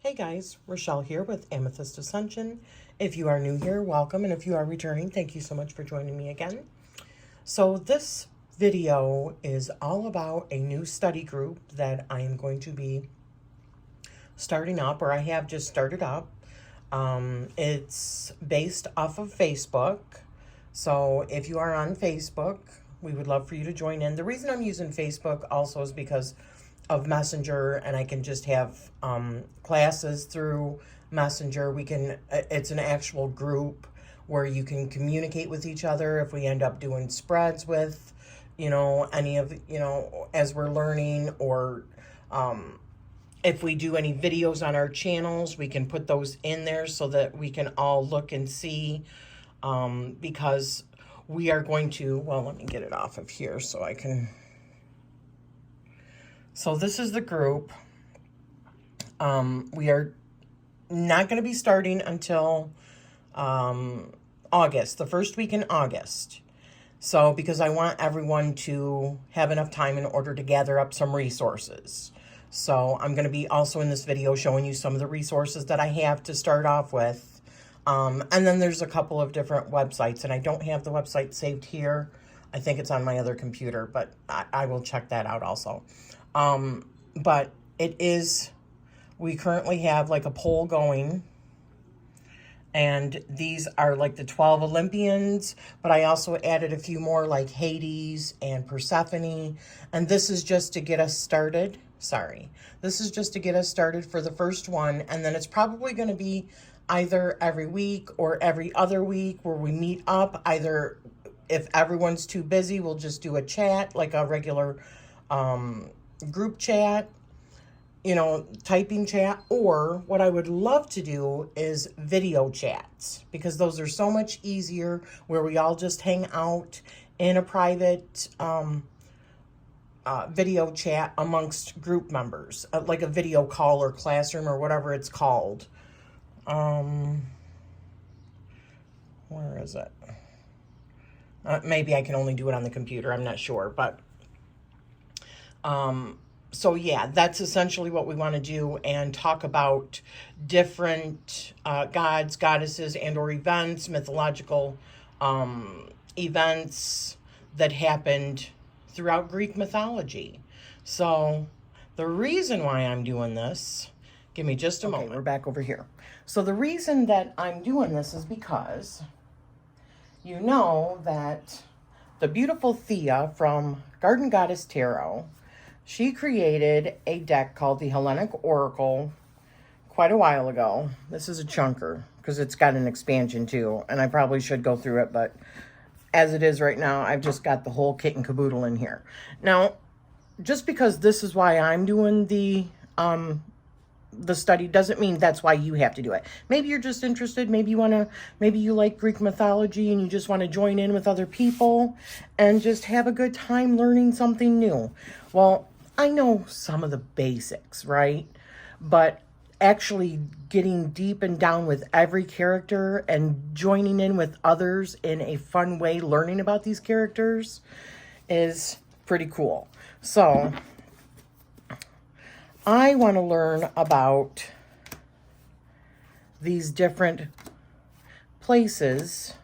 Hey guys, Rachele here with Amethyst Ascension. If you are new here, welcome, and if you are returning, thank you so much for joining me again. So this video is all about a new study group that I am going to be starting up, or I have just started up. It's based off of Facebook. So if you are on Facebook, we would love for you to join in. The reason I'm using Facebook also is because of Messenger, and I can just have classes through Messenger. It's an actual group where you can communicate with each other if we end up doing spreads with, any of, as we're learning, or if we do any videos on our channels, we can put those in there so that we can all look and see, because we are going to, well, let me get it off of here so I can. So this is the group. We are not going to be starting until August, the first week in August. So because I want everyone to have enough time in order to gather up some resources. So I'm going to be also in this video showing you some of the resources that I have to start off with. And then there's a couple of different websites, and I don't have the website saved here. I think it's on my other computer, but I will check that out also. But we currently have like a poll going, and these are like the 12 Olympians, but I also added a few more like Hades and Persephone, and this is just to get us started. This is just to get us started for the first one, and then it's probably going to be either every week or every other week where we meet up. Either if everyone's too busy, we'll just do a chat, like a regular group chat, typing chat, or what I would love to do is video chats, because those are so much easier, where we all just hang out in a private video chat amongst group members, like a video call or classroom or whatever it's called. Where is it? Maybe I can only do it on the computer, I'm not sure, but so yeah, that's essentially what we want to do, and talk about different gods, goddesses, and or events, mythological events that happened throughout Greek mythology. So the reason why I'm doing this, give me just a moment. We're back over here. So the reason that I'm doing this is because you know that the beautiful Thea from Garden Goddess Tarot, she created a deck called the Hellenic Oracle quite a while ago. This is a chunker because it's got an expansion too, and I probably should go through it, but as it is right now, I've just got the whole kit and caboodle in here. Now, just because this is why I'm doing the study doesn't mean that's why you have to do it. Maybe you're just interested. Maybe you like Greek mythology and you just want to join in with other people and just have a good time learning something new. Well, I know some of the basics, right? But actually getting deep and down with every character and joining in with others in a fun way, learning about these characters, is pretty cool. So I want to learn about these different places.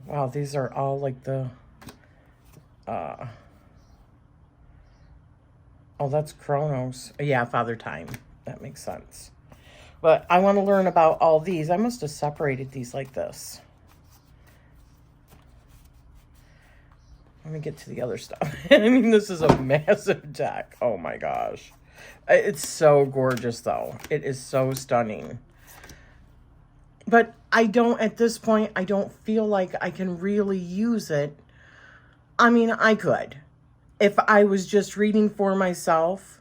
Wow, these are all like the oh, that's Chronos. Yeah, Father Time. That makes sense. But I want to learn about all these. I must have separated these like this. Let me get to the other stuff. I mean, this is a massive deck. Oh my gosh. It's so gorgeous though. It is so stunning. But at this point, I don't feel like I can really use it. I mean, I could. If I was just reading for myself,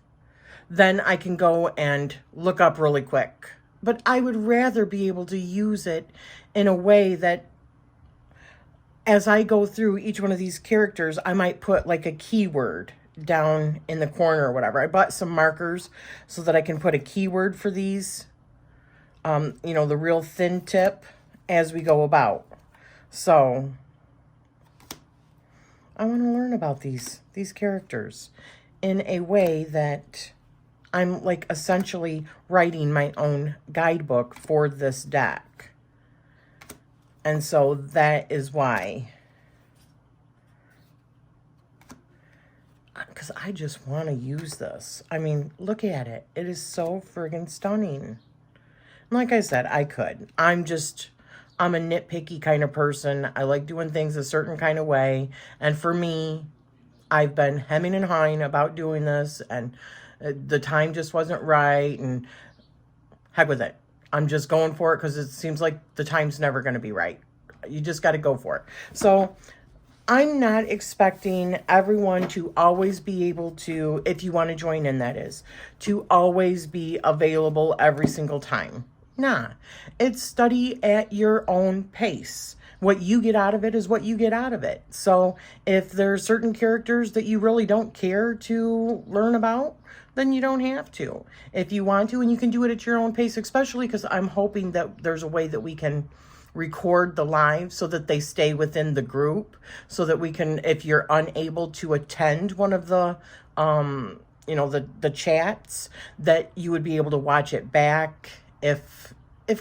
then I can go and look up really quick. But I would rather be able to use it in a way that as I go through each one of these characters, I might put like a keyword down in the corner or whatever. I bought some markers so that I can put a keyword for these, the real thin tip as we go about. So I want to learn about these characters in a way that I'm like essentially writing my own guidebook for this deck. And so that is why. Because I just want to use this. I mean, look at it. It is so friggin' stunning. Like I said, I could. I'm a nitpicky kind of person. I like doing things a certain kind of way. And for me, I've been hemming and hawing about doing this, and the time just wasn't right, and heck with it. I'm just going for it because it seems like the time's never going to be right. You just got to go for it. So I'm not expecting everyone to always be able to, if you want to join in, that is, to always be available every single time. Nah, it's study at your own pace. What you get out of it is what you get out of it. So if there are certain characters that you really don't care to learn about, then you don't have to. If you want to, and you can do it at your own pace, especially because I'm hoping that there's a way that we can record the live so that they stay within the group, so that we can, if you're unable to attend one of the, the chats, that you would be able to watch it back if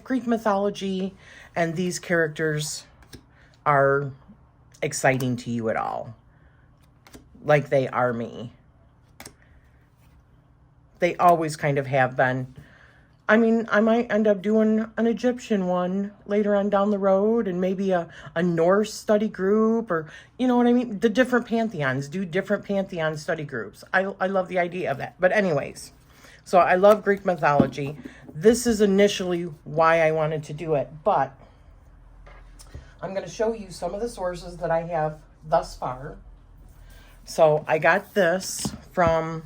Greek mythology and these characters are exciting to you at all, like they are me. They always kind of have been. I mean, I might end up doing an Egyptian one later on down the road, and maybe a Norse study group, or, you know what I mean? The different pantheons, do different pantheon study groups. I love the idea of that. But anyways, so I love Greek mythology. This is initially why I wanted to do it, but I'm going to show you some of the sources that I have thus far. So I got this from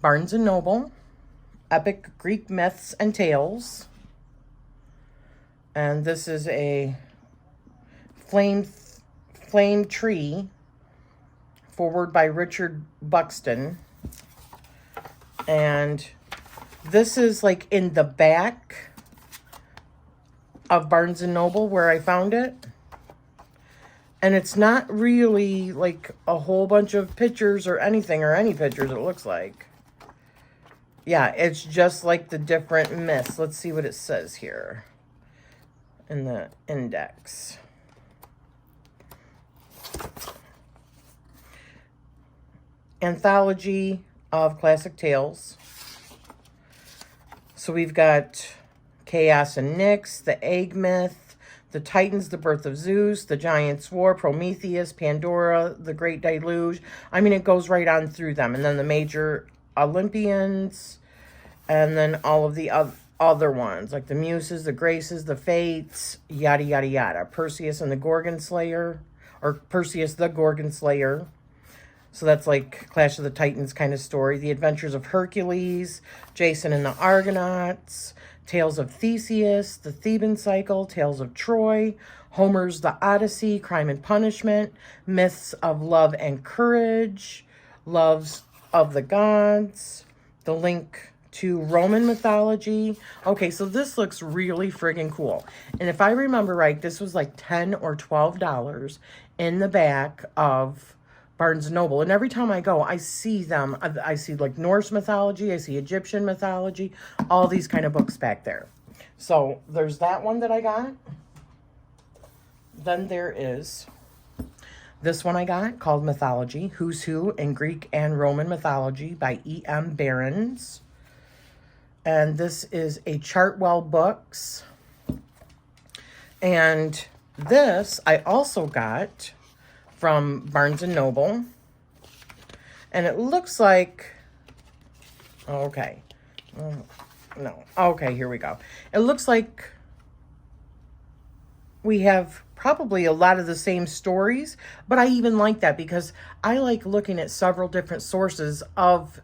Barnes & Noble, Epic Greek Myths and Tales. And this is a flame tree, forward by Richard Buxton. And this is like in the back of Barnes & Noble where I found it. And it's not really like a whole bunch of pictures or anything, or any pictures, it looks like. Yeah, it's just like the different myths. Let's see what it says here in the index. Anthology of Classic Tales. So we've got Chaos and Nyx, the Egg Myth, the Titans, the Birth of Zeus, the Giants' War, Prometheus, Pandora, the Great Deluge. I mean, it goes right on through them. And then the major Olympians, and then all of the other ones, like the Muses, the Graces, the Fates, yada, yada, yada. Perseus and the Gorgon Slayer, or Perseus the Gorgon Slayer. So that's like Clash of the Titans kind of story. The Adventures of Hercules, Jason and the Argonauts, Tales of Theseus, the Theban Cycle, Tales of Troy, Homer's The Odyssey, Crime and Punishment, Myths of Love and Courage, Loves of the Gods, the link to Roman mythology. Okay, so this looks really friggin' cool. And if I remember right, this was like $10 or $12 in the back of Barnes & Noble. And every time I go, I see them. I see like Norse mythology. I see Egyptian mythology. All these kind of books back there. So there's that one that I got. Then there is this one I got called Mythology, Who's Who in Greek and Roman Mythology by E.M. Behrens. And this is a Chartwell Books. And this I also got from Barnes & Noble. And it looks like, okay. No. Okay, here we go. It looks like we have probably a lot of the same stories, but I even like that because I like looking at several different sources of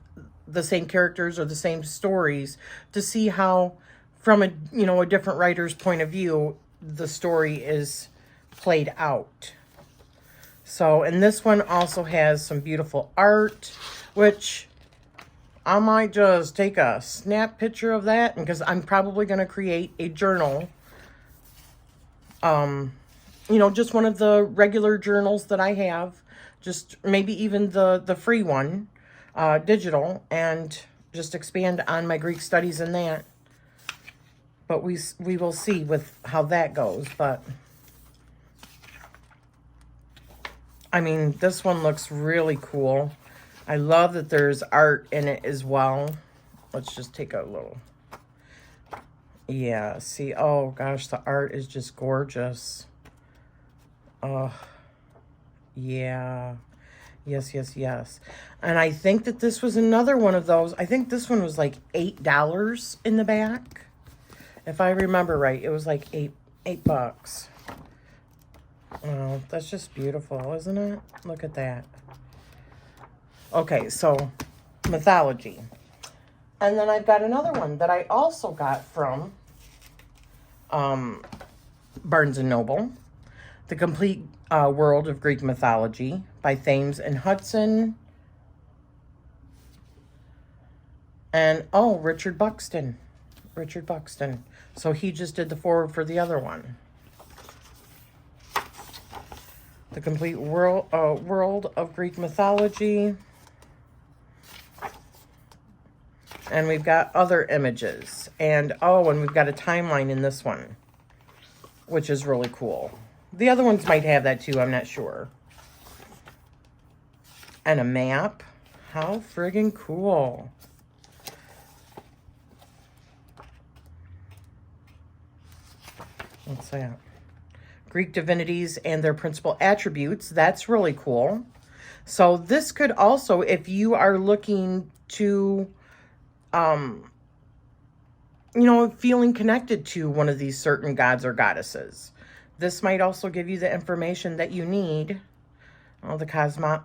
the same characters or the same stories to see how, from a different writer's point of view, the story is played out. So, and this one also has some beautiful art, which I might just take a snap picture of that, because I'm probably going to create a journal. Just one of the regular journals that I have, just maybe even the free one, digital, and just expand on my Greek studies in that. But we will see with how that goes. But I mean, this one looks really cool. I love that there's art in it as well. Let's just take a little. Yeah, see, oh gosh, the art is just gorgeous. Oh, yeah. Yes, yes, yes. And I think that this was another one of those. I think this one was like $8 in the back. If I remember right, it was like eight bucks. Oh, that's just beautiful, isn't it? Look at that. Okay, so Mythology. And then I've got another one that I also got from Barnes & Noble. The Complete World of Greek Mythology by Thames and Hudson. And, oh, Richard Buxton. Richard Buxton. So he just did the foreword for the other one. The Complete World of Greek Mythology. And we've got other images. And, oh, and we've got a timeline in this one, which is really cool. The other ones might have that too, I'm not sure. And a map. How friggin' cool. What's that? Greek divinities and their principal attributes. That's really cool. So this could also, if you are looking to, you know, feeling connected to one of these certain gods or goddesses, this might also give you the information that you need. Oh, the cosmogony.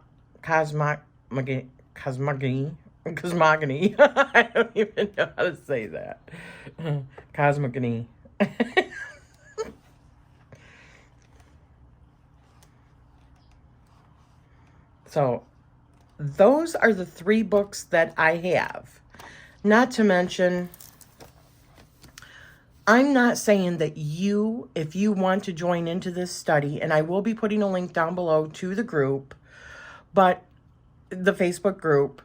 I don't even know how to say that. Cosmogony. So those are the 3 books that I have. Not to mention, I'm not saying that you, if you want to join into this study, and I will be putting a link down below to the group, but the Facebook group,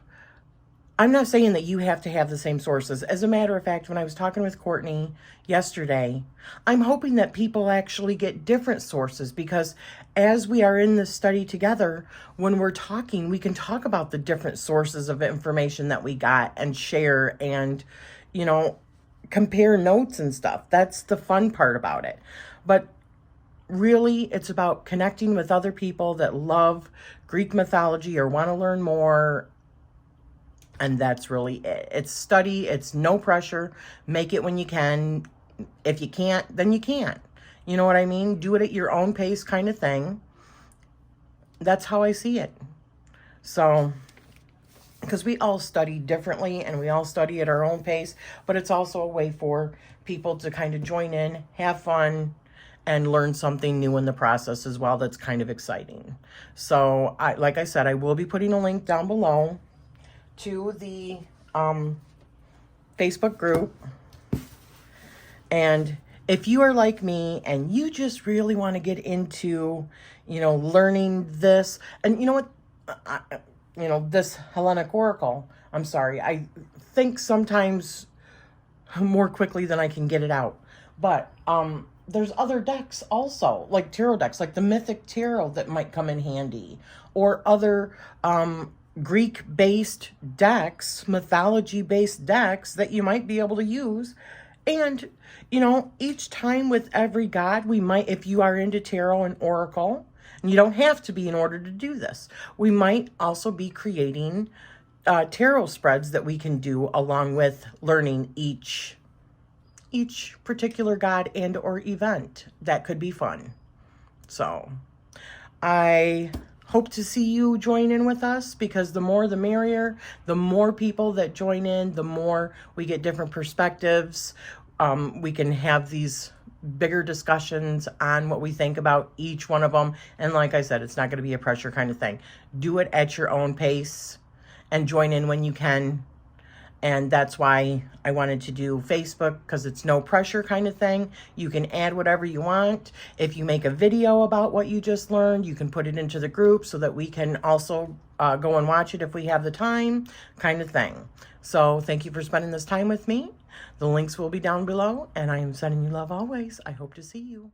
I'm not saying that you have to have the same sources. As a matter of fact, when I was talking with Courtney yesterday, I'm hoping that people actually get different sources, because as we are in this study together, when we're talking, we can talk about the different sources of information that we got and share and, you know, compare notes and stuff. That's the fun part about it. But really, it's about connecting with other people that love Greek mythology or want to learn more. And that's really it. It's study. It's no pressure. Make it when you can. If you can't, then you can't. You know what I mean? Do it at your own pace kind of thing. That's how I see it. So, because we all study differently and we all study at our own pace, but it's also a way for people to kind of join in, have fun, and learn something new in the process as well. That's kind of exciting. So, like I said, I will be putting a link down below to the Facebook group. And if you are like me and you just really want to get into, you know, learning this, and you know what, you know, this Hellenic Oracle, I'm sorry, I think sometimes more quickly than I can get it out. But there's other decks also, like tarot decks, like the Mythic Tarot that might come in handy, or other Greek-based decks, mythology-based decks that you might be able to use. And, you know, each time with every god, we might, if you are into tarot and oracle, and you don't have to be in order to do this, we might also be creating tarot spreads that we can do along with learning each particular god and or event. That could be fun. So I hope to see you join in with us, because the more the merrier. The more people that join in, the more we get different perspectives. We can have these bigger discussions on what we think about each one of them. And like I said, it's not going to be a pressure kind of thing. Do it at your own pace and join in when you can. And that's why I wanted to do Facebook, because it's no pressure kind of thing. You can add whatever you want. If you make a video about what you just learned, you can put it into the group so that we can also go and watch it if we have the time, kind of thing. So thank you for spending this time with me. The links will be down below, and I am sending you love always. I hope to see you.